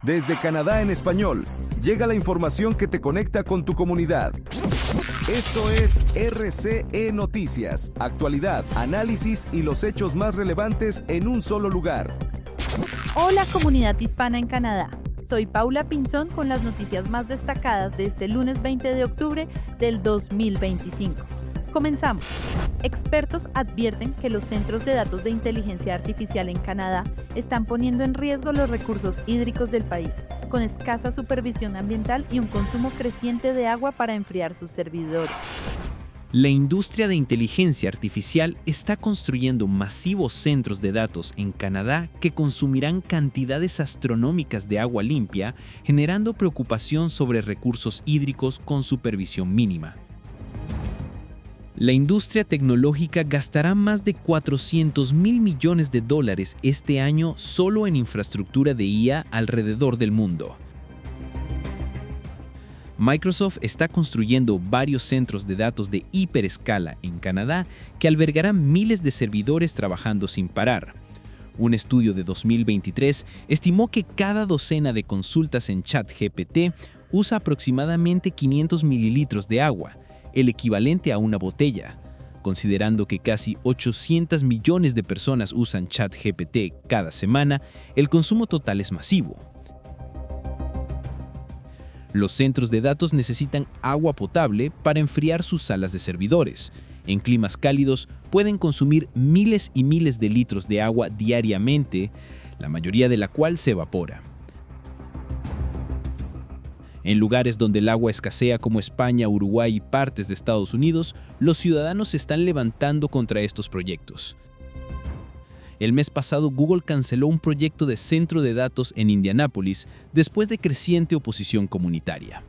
Desde Canadá en español, llega la información que te conecta con tu comunidad. Esto es RCE Noticias, actualidad, análisis y los hechos más relevantes en un solo lugar. Hola comunidad hispana en Canadá, soy Paula Pinzón con las noticias más destacadas de este lunes 20 de octubre del 2025. Comenzamos. Expertos advierten que los centros de datos de inteligencia artificial en Canadá están poniendo en riesgo los recursos hídricos del país, con escasa supervisión ambiental y un consumo creciente de agua para enfriar sus servidores. La industria de inteligencia artificial está construyendo masivos centros de datos en Canadá que consumirán cantidades astronómicas de agua limpia, generando preocupación sobre recursos hídricos con supervisión mínima. La industria tecnológica gastará más de $400 mil millones este año solo en infraestructura de IA alrededor del mundo. Microsoft está construyendo varios centros de datos de hiperescala en Canadá que albergarán miles de servidores trabajando sin parar. Un estudio de 2023 estimó que cada docena de consultas en ChatGPT usa aproximadamente 500 mililitros de agua, el equivalente a una botella. Considerando que casi 800 millones de personas usan ChatGPT cada semana, el consumo total es masivo. Los centros de datos necesitan agua potable para enfriar sus salas de servidores. En climas cálidos pueden consumir miles y miles de litros de agua diariamente, la mayoría de la cual se evapora. En lugares donde el agua escasea como España, Uruguay y partes de Estados Unidos, los ciudadanos se están levantando contra estos proyectos. El mes pasado, Google canceló un proyecto de centro de datos en Indianápolis después de creciente oposición comunitaria.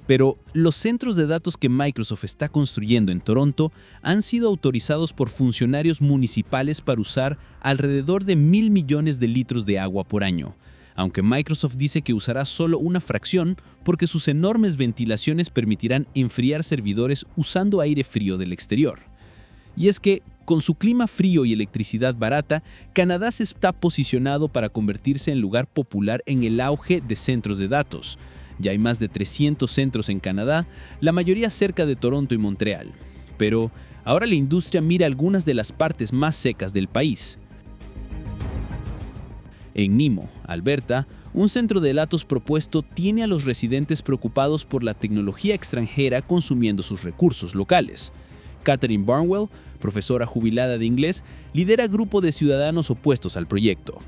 Pero los centros de datos que Microsoft está construyendo en Toronto han sido autorizados por funcionarios municipales para usar alrededor de 1,000 millones de litros de agua por año, aunque Microsoft dice que usará solo una fracción porque sus enormes ventilaciones permitirán enfriar servidores usando aire frío del exterior. Y es que, con su clima frío y electricidad barata, Canadá se está posicionado para convertirse en lugar popular en el auge de centros de datos. Ya hay más de 300 centros en Canadá, la mayoría cerca de Toronto y Montreal. Pero ahora la industria mira algunas de las partes más secas del país. En Nimo, Alberta, un centro de datos propuesto tiene a los residentes preocupados por la tecnología extranjera consumiendo sus recursos locales. Catherine Barnwell, profesora jubilada de inglés, lidera grupo de ciudadanos opuestos al proyecto.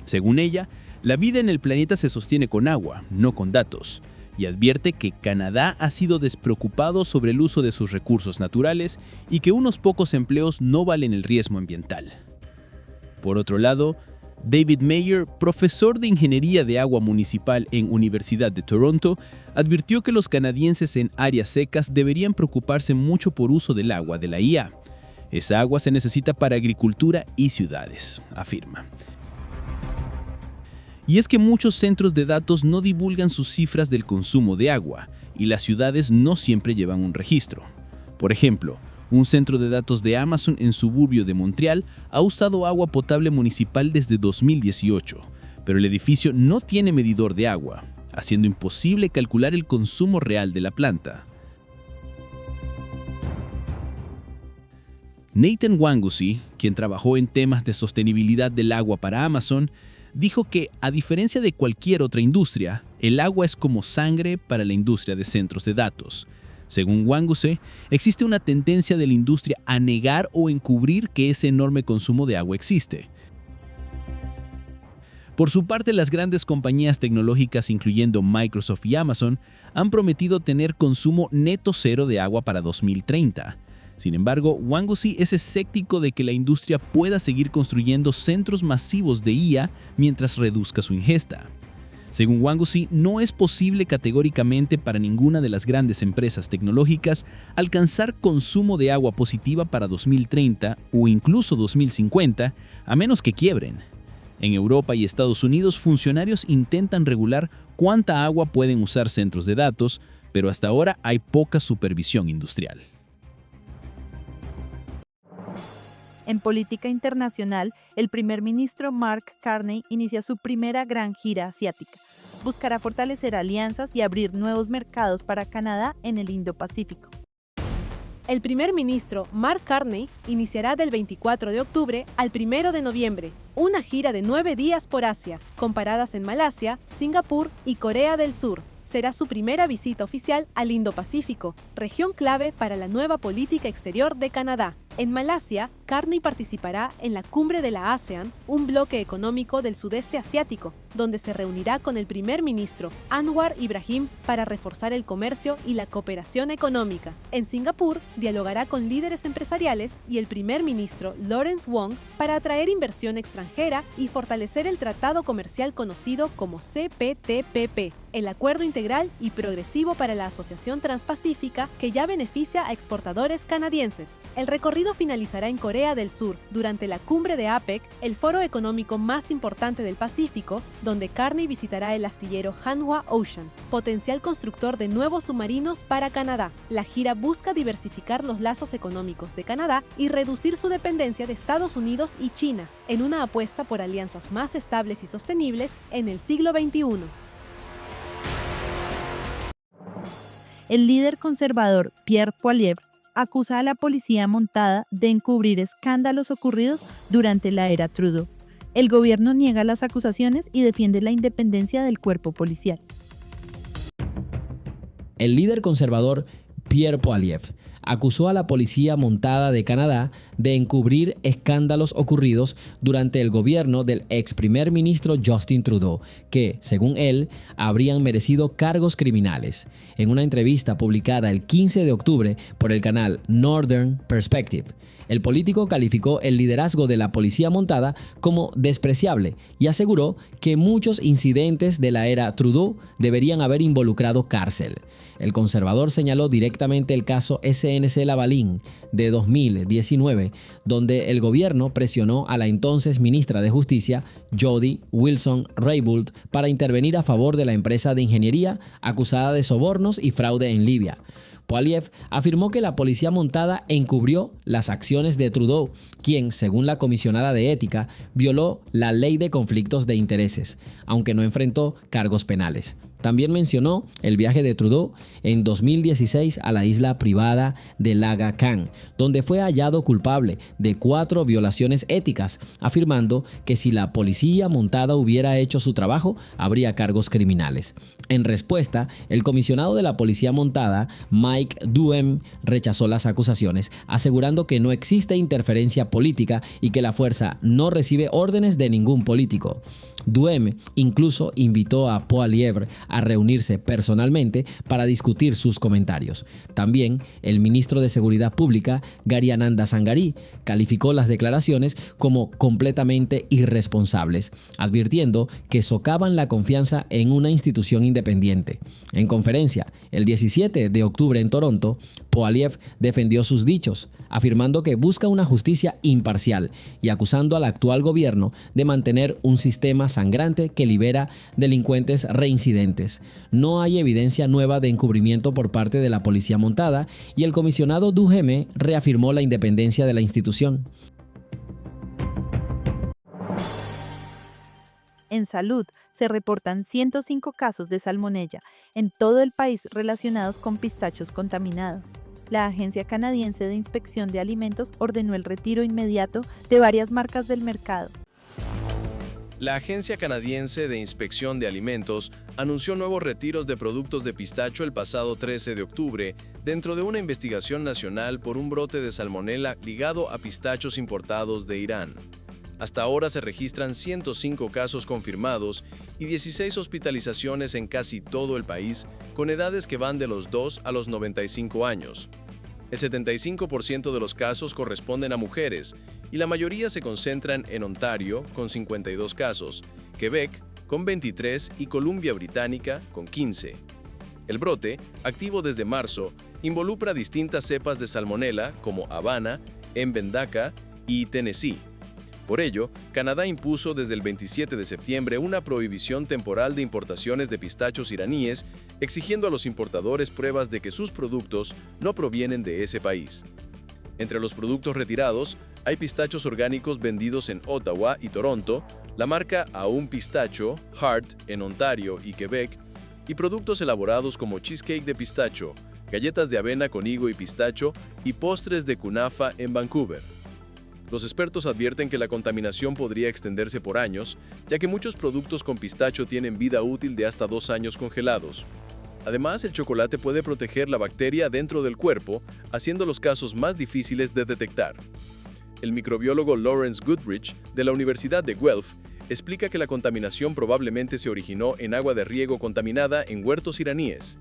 Según ella, la vida en el planeta se sostiene con agua, no con datos, y advierte que Canadá ha sido despreocupado sobre el uso de sus recursos naturales y que unos pocos empleos no valen el riesgo ambiental. Por otro lado, David Mayer, profesor de Ingeniería de Agua Municipal en Universidad de Toronto, advirtió que los canadienses en áreas secas deberían preocuparse mucho por uso del agua de la IA. Esa agua se necesita para agricultura y ciudades, afirma. Y es que muchos centros de datos no divulgan sus cifras del consumo de agua, y las ciudades no siempre llevan un registro. Por ejemplo, un centro de datos de Amazon en suburbio de Montreal ha usado agua potable municipal desde 2018, pero el edificio no tiene medidor de agua, haciendo imposible calcular el consumo real de la planta. Nathan Wangussi, quien trabajó en temas de sostenibilidad del agua para Amazon, dijo que, a diferencia de cualquier otra industria, el agua es como sangre para la industria de centros de datos. Según Wangussi, existe una tendencia de la industria a negar o encubrir que ese enorme consumo de agua existe. Por su parte, las grandes compañías tecnológicas, incluyendo Microsoft y Amazon, han prometido tener consumo neto cero de agua para 2030. Sin embargo, Wangussi es escéptico de que la industria pueda seguir construyendo centros masivos de IA mientras reduzca su ingesta. Según Wangussi, no es posible categóricamente para ninguna de las grandes empresas tecnológicas alcanzar consumo de agua positiva para 2030 o incluso 2050, a menos que quiebren. En Europa y Estados Unidos, funcionarios intentan regular cuánta agua pueden usar centros de datos, pero hasta ahora hay poca supervisión industrial. En política internacional, el primer ministro Mark Carney inicia su primera gran gira asiática. Buscará fortalecer alianzas y abrir nuevos mercados para Canadá en el Indo-Pacífico. El primer ministro Mark Carney iniciará del 24 de octubre al 1 de noviembre una gira de 9 días por Asia, con paradas en Malasia, Singapur y Corea del Sur. Será su primera visita oficial al Indo-Pacífico, región clave para la nueva política exterior de Canadá. En Malasia, Carney participará en la cumbre de la ASEAN, un bloque económico del sudeste asiático, donde se reunirá con el primer ministro Anwar Ibrahim para reforzar el comercio y la cooperación económica. En Singapur, dialogará con líderes empresariales y el primer ministro Lawrence Wong para atraer inversión extranjera y fortalecer el tratado comercial conocido como CPTPP, el acuerdo integral y progresivo para la Asociación Transpacífica que ya beneficia a exportadores canadienses. El recorrido finalizará en Corea del Sur, durante la cumbre de APEC, el foro económico más importante del Pacífico, donde Carney visitará el astillero Hanwha Ocean, potencial constructor de nuevos submarinos para Canadá. La gira busca diversificar los lazos económicos de Canadá y reducir su dependencia de Estados Unidos y China, en una apuesta por alianzas más estables y sostenibles en el siglo XXI. El líder conservador Pierre Poilievre acusa a la policía montada de encubrir escándalos ocurridos durante la era Trudeau. El gobierno niega las acusaciones y defiende la independencia del cuerpo policial. El líder conservador Pierre Poilievre acusó a la policía montada de Canadá de encubrir escándalos ocurridos durante el gobierno del ex primer ministro Justin Trudeau, que, según él, habrían merecido cargos criminales. En una entrevista publicada el 15 de octubre por el canal Northern Perspective, el político calificó el liderazgo de la policía montada como despreciable y aseguró que muchos incidentes de la era Trudeau deberían haber involucrado cárcel. El conservador señaló directamente el caso SNC-Lavalin de 2019, donde el gobierno presionó a la entonces ministra de Justicia, Jody Wilson-Raybould, para intervenir a favor de la empresa de ingeniería acusada de sobornos y fraude en Libia. Poilievre afirmó que la policía montada encubrió las acciones de Trudeau, quien, según la comisionada de ética, violó la ley de conflictos de intereses, aunque no enfrentó cargos penales. También mencionó el viaje de Trudeau en 2016 a la isla privada de Laga Khan, donde fue hallado culpable de 4 violaciones éticas, afirmando que si la policía montada hubiera hecho su trabajo, habría cargos criminales. En respuesta, el comisionado de la policía montada, Mike Duhem, rechazó las acusaciones, asegurando que no existe interferencia política y que la fuerza no recibe órdenes de ningún político. Duhem incluso invitó a Poilievre a reunirse personalmente para discutir sus comentarios. También el ministro de Seguridad Pública, Garyananda Sangari, calificó las declaraciones como completamente irresponsables, advirtiendo que socavan la confianza en una institución independiente. En conferencia, el 17 de octubre en Toronto, Poilievre defendió sus dichos, afirmando que busca una justicia imparcial y acusando al actual gobierno de mantener un sistema sangrante que libera delincuentes reincidentes. No hay evidencia nueva de encubrimiento por parte de la policía montada y el comisionado Duhem reafirmó la independencia de la institución. En salud, se reportan 105 casos de salmonella en todo el país relacionados con pistachos contaminados. La Agencia Canadiense de Inspección de Alimentos ordenó el retiro inmediato de varias marcas del mercado. La Agencia Canadiense de Inspección de Alimentos anunció nuevos retiros de productos de pistacho el pasado 13 de octubre dentro de una investigación nacional por un brote de salmonela ligado a pistachos importados de Irán. Hasta ahora se registran 105 casos confirmados y 16 hospitalizaciones en casi todo el país, con edades que van de los 2 a los 95 años. El 75% de los casos corresponden a mujeres y la mayoría se concentran en Ontario, con 52 casos, Quebec, con 23 y Columbia Británica, con 15. El brote, activo desde marzo, involucra distintas cepas de salmonela como Habana, Envendaca y Tennessee. Por ello, Canadá impuso desde el 27 de septiembre una prohibición temporal de importaciones de pistachos iraníes, exigiendo a los importadores pruebas de que sus productos no provienen de ese país. Entre los productos retirados, hay pistachos orgánicos vendidos en Ottawa y Toronto, la marca Aum Pistacho, Hart en Ontario y Quebec, y productos elaborados como cheesecake de pistacho, galletas de avena con higo y pistacho y postres de kunafa en Vancouver. Los expertos advierten que la contaminación podría extenderse por años, ya que muchos productos con pistacho tienen vida útil de hasta 2 años congelados. Además, el chocolate puede proteger la bacteria dentro del cuerpo, haciendo los casos más difíciles de detectar. El microbiólogo Lawrence Goodrich, de la Universidad de Guelph, explica que la contaminación probablemente se originó en agua de riego contaminada en huertos iraníes.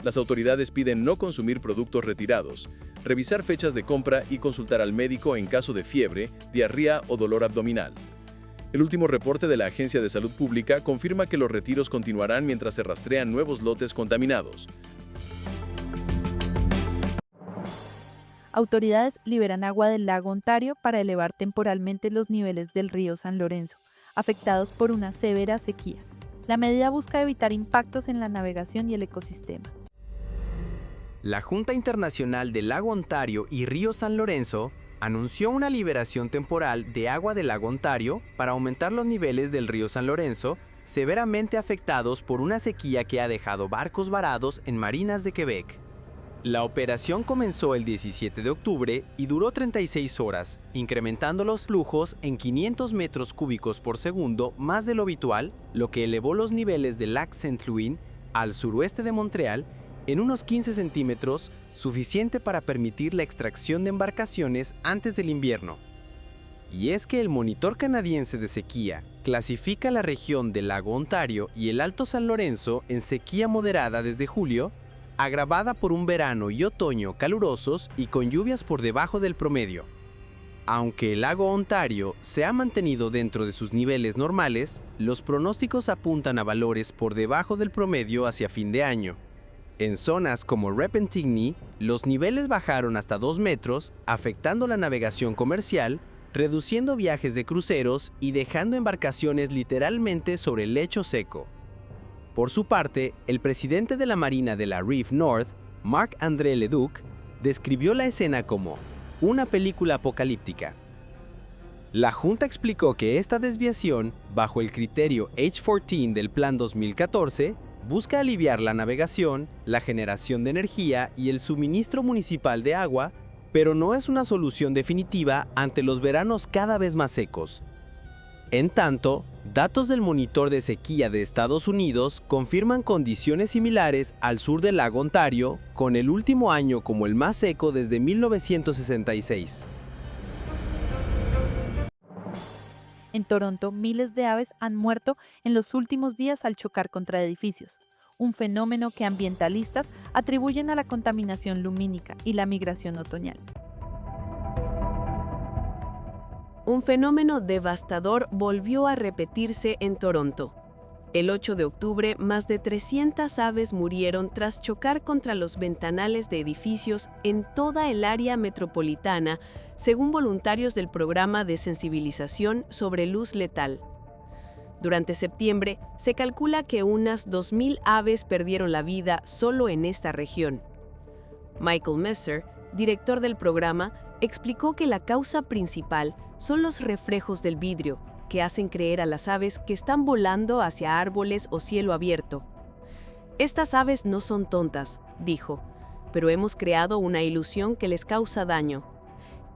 Las autoridades piden no consumir productos retirados, revisar fechas de compra y consultar al médico en caso de fiebre, diarrea o dolor abdominal. El último reporte de la Agencia de Salud Pública confirma que los retiros continuarán mientras se rastrean nuevos lotes contaminados. Autoridades liberan agua del lago Ontario para elevar temporalmente los niveles del río San Lorenzo, afectados por una severa sequía. La medida busca evitar impactos en la navegación y el ecosistema. La Junta Internacional del Lago Ontario y Río San Lorenzo anunció una liberación temporal de agua del lago Ontario para aumentar los niveles del río San Lorenzo, severamente afectados por una sequía que ha dejado barcos varados en marinas de Quebec. La operación comenzó el 17 de octubre y duró 36 horas, incrementando los flujos en 500 metros cúbicos por segundo más de lo habitual, lo que elevó los niveles del lac Saint-Louis al suroeste de Montreal en unos 15 centímetros, suficiente para permitir la extracción de embarcaciones antes del invierno. Y es que el Monitor Canadiense de Sequía clasifica la región del lago Ontario y el Alto San Lorenzo en sequía moderada desde julio, agravada por un verano y otoño calurosos y con lluvias por debajo del promedio. Aunque el lago Ontario se ha mantenido dentro de sus niveles normales, los pronósticos apuntan a valores por debajo del promedio hacia fin de año. En zonas como Repentigny, los niveles bajaron hasta 2 metros, afectando la navegación comercial, reduciendo viajes de cruceros y dejando embarcaciones literalmente sobre el lecho seco. Por su parte, el presidente de la Marina de la Reef North, Marc-André Leduc, describió la escena como una película apocalíptica. La Junta explicó que esta desviación, bajo el criterio H14 del Plan 2014, busca aliviar la navegación, la generación de energía y el suministro municipal de agua, pero no es una solución definitiva ante los veranos cada vez más secos. En tanto, datos del Monitor de Sequía de Estados Unidos confirman condiciones similares al sur del lago Ontario, con el último año como el más seco desde 1966. En Toronto, miles de aves han muerto en los últimos días al chocar contra edificios, un fenómeno que ambientalistas atribuyen a la contaminación lumínica y la migración otoñal. Un fenómeno devastador volvió a repetirse en Toronto. El 8 de octubre, más de 300 aves murieron tras chocar contra los ventanales de edificios en toda el área metropolitana, según voluntarios del programa de sensibilización sobre luz letal. Durante septiembre, se calcula que unas 2,000 aves perdieron la vida solo en esta región. Michael Messer, director del programa, explicó que la causa principal son los reflejos del vidrio, que hacen creer a las aves que están volando hacia árboles o cielo abierto. Estas aves no son tontas, dijo, pero hemos creado una ilusión que les causa daño.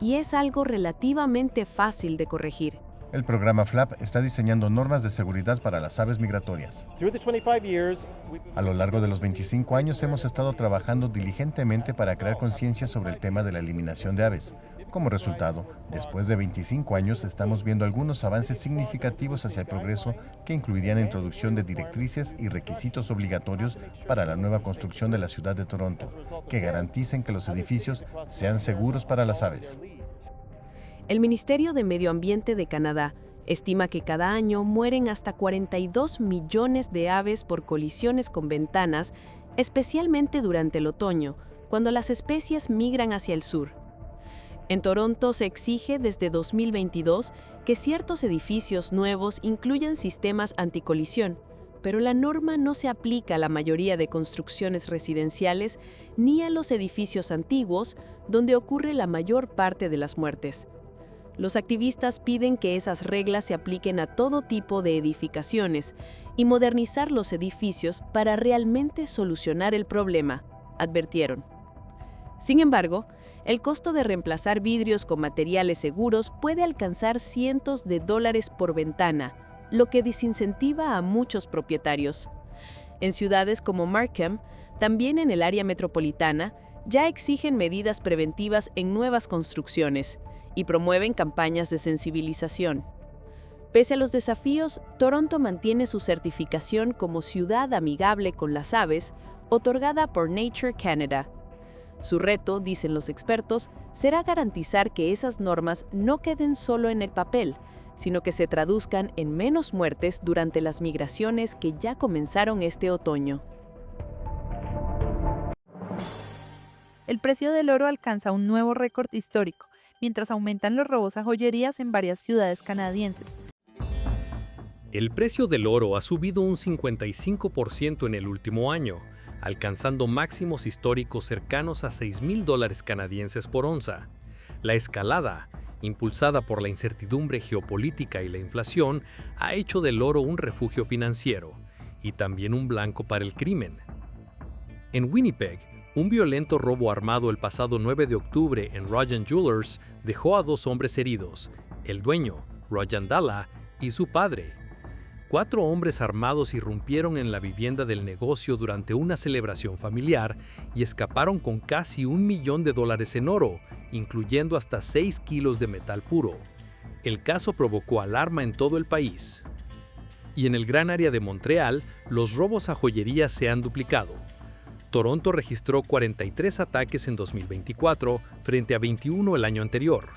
Y es algo relativamente fácil de corregir. El programa FLAP está diseñando normas de seguridad para las aves migratorias. A lo largo de los 25 años hemos estado trabajando diligentemente para crear conciencia sobre el tema de la eliminación de aves. Como resultado, después de 25 años estamos viendo algunos avances significativos hacia el progreso que incluirían la introducción de directrices y requisitos obligatorios para la nueva construcción de la ciudad de Toronto, que garanticen que los edificios sean seguros para las aves. El Ministerio de Medio Ambiente de Canadá estima que cada año mueren hasta 42 millones de aves por colisiones con ventanas, especialmente durante el otoño, cuando las especies migran hacia el sur. En Toronto se exige desde 2022 que ciertos edificios nuevos incluyan sistemas anticolisión, pero la norma no se aplica a la mayoría de construcciones residenciales ni a los edificios antiguos, donde ocurre la mayor parte de las muertes. Los activistas piden que esas reglas se apliquen a todo tipo de edificaciones y modernizar los edificios para realmente solucionar el problema, advirtieron. Sin embargo, el costo de reemplazar vidrios con materiales seguros puede alcanzar cientos de dólares por ventana, lo que desincentiva a muchos propietarios. En ciudades como Markham, también en el área metropolitana, ya exigen medidas preventivas en nuevas construcciones y promueven campañas de sensibilización. Pese a los desafíos, Toronto mantiene su certificación como ciudad amigable con las aves, otorgada por Nature Canada. Su reto, dicen los expertos, será garantizar que esas normas no queden solo en el papel, sino que se traduzcan en menos muertes durante las migraciones que ya comenzaron este otoño. El precio del oro alcanza un nuevo récord histórico, mientras aumentan los robos a joyerías en varias ciudades canadienses. El precio del oro ha subido un 55% en el último año, alcanzando máximos históricos cercanos a $6,000 canadienses por onza. La escalada, impulsada por la incertidumbre geopolítica y la inflación, ha hecho del oro un refugio financiero y también un blanco para el crimen. En Winnipeg, un violento robo armado el pasado 9 de octubre en Royan Jewelers dejó a 2 hombres heridos, el dueño, Royan Dalla, y su padre. 4 hombres armados irrumpieron en la vivienda del negocio durante una celebración familiar y escaparon con casi $1 millón en oro, incluyendo hasta 6 kilos de metal puro. El caso provocó alarma en todo el país. Y en el gran área de Montreal, los robos a joyerías se han duplicado. Toronto registró 43 ataques en 2024 frente a 21 el año anterior.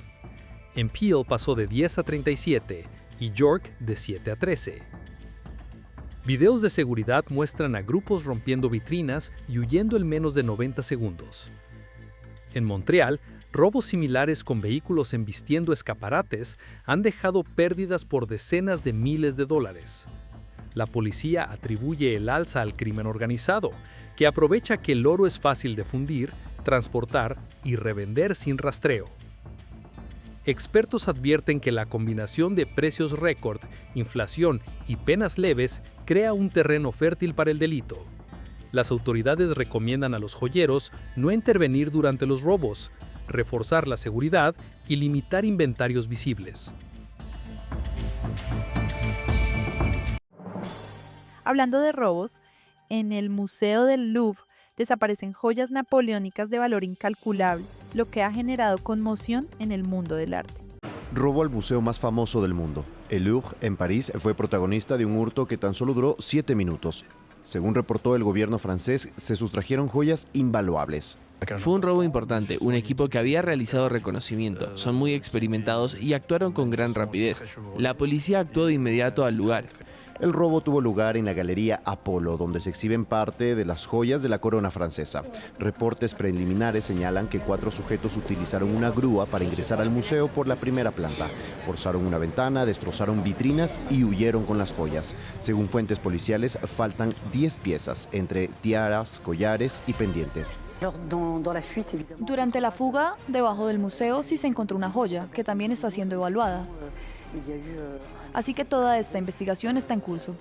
En Peel pasó de 10 a 37 y York de 7 a 13. Videos de seguridad muestran a grupos rompiendo vitrinas y huyendo en menos de 90 segundos. En Montreal, robos similares con vehículos embistiendo escaparates han dejado pérdidas por decenas de miles de dólares. La policía atribuye el alza al crimen organizado, que aprovecha que el oro es fácil de fundir, transportar y revender sin rastreo. Expertos advierten que la combinación de precios récord, inflación y penas leves crea un terreno fértil para el delito. Las autoridades recomiendan a los joyeros no intervenir durante los robos, reforzar la seguridad y limitar inventarios visibles. Hablando de robos, en el Museo del Louvre desaparecen joyas napoleónicas de valor incalculable, lo que ha generado conmoción en el mundo del arte. Robo al museo más famoso del mundo. El Louvre, en París, fue protagonista de un hurto que tan solo duró 7 minutos. Según reportó el gobierno francés, se sustrajeron joyas invaluables. Fue un robo importante, un equipo que había realizado reconocimiento, son muy experimentados y actuaron con gran rapidez. La policía actuó de inmediato al lugar. El robo tuvo lugar en la Galería Apolo, donde se exhiben parte de las joyas de la corona francesa. Reportes preliminares señalan que 4 sujetos utilizaron una grúa para ingresar al museo por la primera planta. Forzaron una ventana, destrozaron vitrinas y huyeron con las joyas. Según fuentes policiales, faltan 10 piezas, entre tiaras, collares y pendientes. Durante la fuga, debajo del museo sí se encontró una joya, que también está siendo evaluada. Así que toda esta investigación está en curso.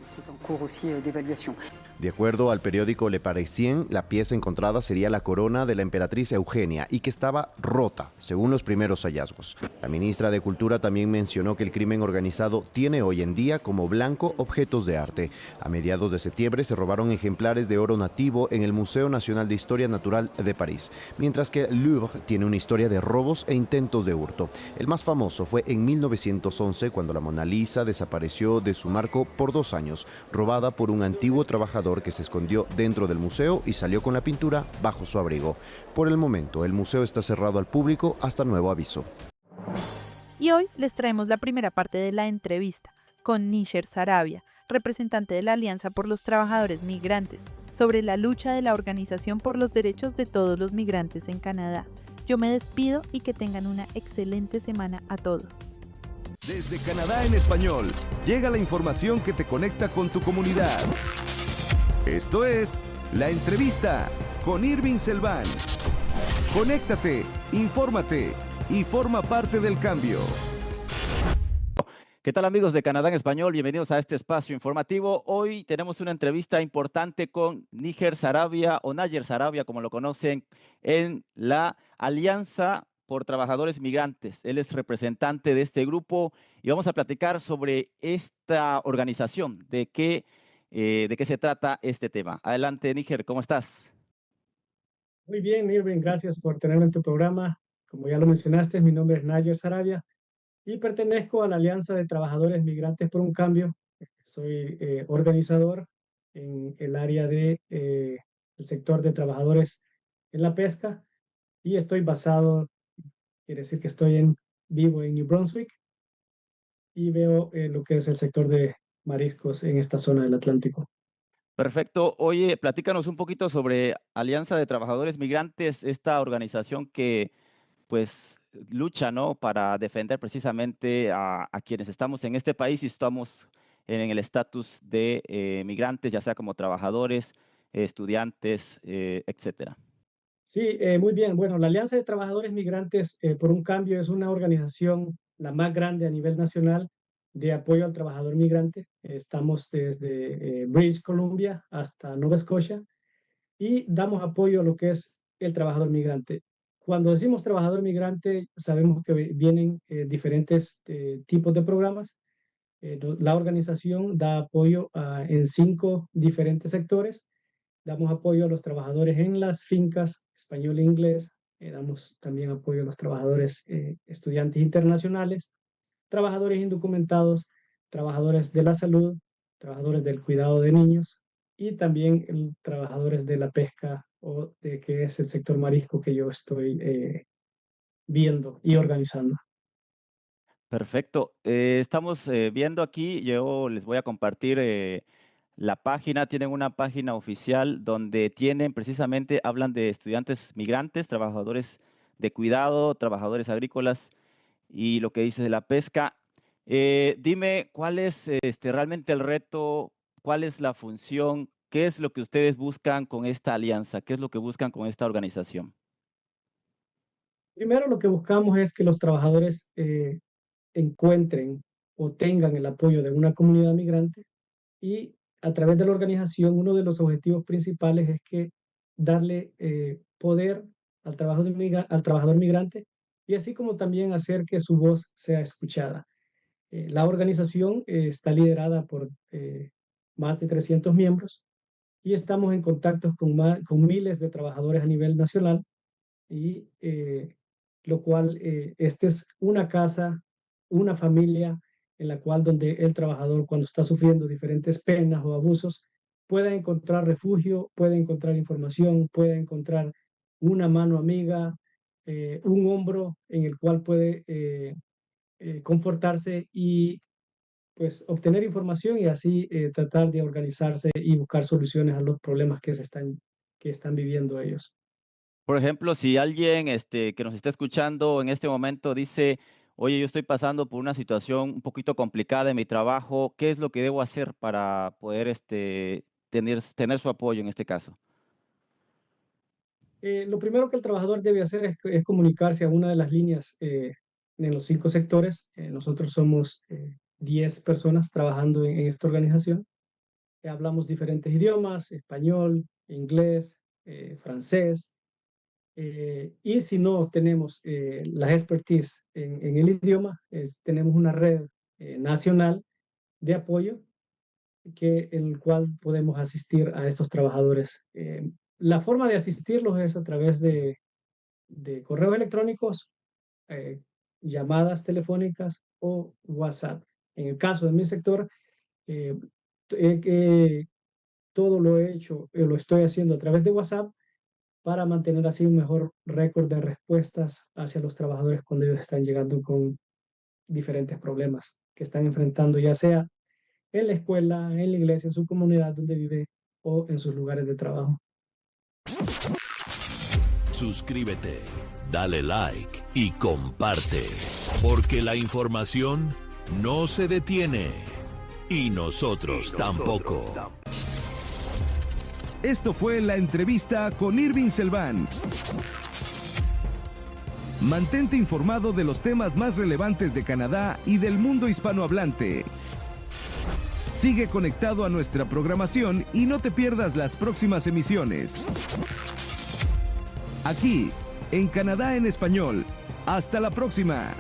De acuerdo al periódico Le Parisien, la pieza encontrada sería la corona de la emperatriz Eugenia y que estaba rota, según los primeros hallazgos. La ministra de Cultura también mencionó que el crimen organizado tiene hoy en día como blanco objetos de arte. A mediados de septiembre se robaron ejemplares de oro nativo en el Museo Nacional de Historia Natural de París, mientras que el Louvre tiene una historia de robos e intentos de hurto. El más famoso fue en 1911, cuando la Mona Lisa desapareció de su marco por 2 años, robada por un antiguo trabajador que se escondió dentro del museo y salió con la pintura bajo su abrigo. Por el momento, el museo está cerrado al público hasta nuevo aviso. Y hoy les traemos la primera parte de la entrevista con Nisher Sarabia, representante de la Alianza por los Trabajadores Migrantes, sobre la lucha de la Organización por los Derechos de todos los migrantes en Canadá. Yo me despido y que tengan una excelente semana a todos. Desde Canadá en español, llega la información que te conecta con tu comunidad. Esto es La Entrevista con Irving Selván. Conéctate, infórmate y forma parte del cambio. ¿Qué tal amigos de Canadá en español? Bienvenidos a este espacio informativo. Hoy tenemos una entrevista importante con Níger Sarabia o Nayer Sarabia, como lo conocen, en la Alianza por Trabajadores Migrantes. Él es representante de este grupo y vamos a platicar sobre esta organización, de qué se trata este tema. Adelante, Níger, ¿cómo estás? Muy bien, Irving, gracias por tenerme en tu programa. Como ya lo mencionaste, mi nombre es Nayer Sarabia y pertenezco a la Alianza de Trabajadores Migrantes por un Cambio. Soy organizador en el área de el sector de trabajadores en la pesca y estoy basado, quiere decir que vivo en New Brunswick y veo lo que es el sector de mariscos en esta zona del Atlántico. Perfecto. Oye, platícanos un poquito sobre Alianza de Trabajadores Migrantes, esta organización que pues lucha, ¿no?, para defender precisamente a quienes estamos en este país y estamos en el estatus de migrantes, ya sea como trabajadores, estudiantes, etcétera. Sí, muy bien. Bueno, la Alianza de Trabajadores Migrantes por un Cambio es una organización, la más grande a nivel nacional, de apoyo al trabajador migrante. Estamos desde British Columbia hasta Nova Scotia y damos apoyo a lo que es el trabajador migrante. Cuando decimos trabajador migrante, sabemos que vienen diferentes tipos de programas. La organización da apoyo en 5 diferentes sectores. Damos apoyo a los trabajadores en las fincas, español e inglés. Damos también apoyo a los trabajadores estudiantes internacionales, trabajadores indocumentados, trabajadores de la salud, trabajadores del cuidado de niños y también trabajadores de la pesca o de que es el sector marisco que yo estoy viendo y organizando. Perfecto. Estamos viendo aquí, yo les voy a compartir la página. Tienen una página oficial donde hablan de estudiantes migrantes, trabajadores de cuidado, trabajadores agrícolas y lo que dice de la pesca. Dime, ¿cuál es realmente el reto? ¿Cuál es la función? ¿Qué es lo que ustedes buscan con esta alianza? ¿Qué es lo que buscan con esta organización? Primero, lo que buscamos es que los trabajadores encuentren o tengan el apoyo de una comunidad migrante y a través de la organización uno de los objetivos principales es que darle poder al trabajador migrante y así como también hacer que su voz sea escuchada. La organización está liderada por más de 300 miembros y estamos en contacto con miles de trabajadores a nivel nacional y lo cual esta es una casa, una familia en la cual donde el trabajador cuando está sufriendo diferentes penas o abusos pueda encontrar refugio, puede encontrar información, puede encontrar una mano amiga, un hombro en el cual puede confortarse y pues obtener información y así tratar de organizarse y buscar soluciones a los problemas que están viviendo ellos. Por ejemplo, si alguien que nos está escuchando en este momento dice, oye, yo estoy pasando por una situación un poquito complicada en mi trabajo, ¿qué es lo que debo hacer para poder tener su apoyo en este caso? Lo primero que el trabajador debe hacer es comunicarse a una de las líneas en los 5 sectores. Nosotros somos 10 personas trabajando en esta organización. Hablamos diferentes idiomas, español, inglés, francés. Y si no tenemos la expertise en el idioma, tenemos una red nacional de apoyo en el cual podemos asistir a estos trabajadores. La forma de asistirlos es a través de correos electrónicos, llamadas telefónicas o WhatsApp. En el caso de mi sector, todo lo he hecho, lo estoy haciendo a través de WhatsApp para mantener así un mejor récord de respuestas hacia los trabajadores cuando ellos están llegando con diferentes problemas que están enfrentando, ya sea en la escuela, en la iglesia, en su comunidad donde vive o en sus lugares de trabajo. Suscríbete, dale like y comparte, porque la información no se detiene. Y nosotros tampoco. Esto fue la entrevista con Irving Selván. Mantente informado de los temas más relevantes de Canadá y del mundo hispanohablante. Sigue conectado a nuestra programación y no te pierdas las próximas emisiones. Aquí, en Canadá en Español. Hasta la próxima.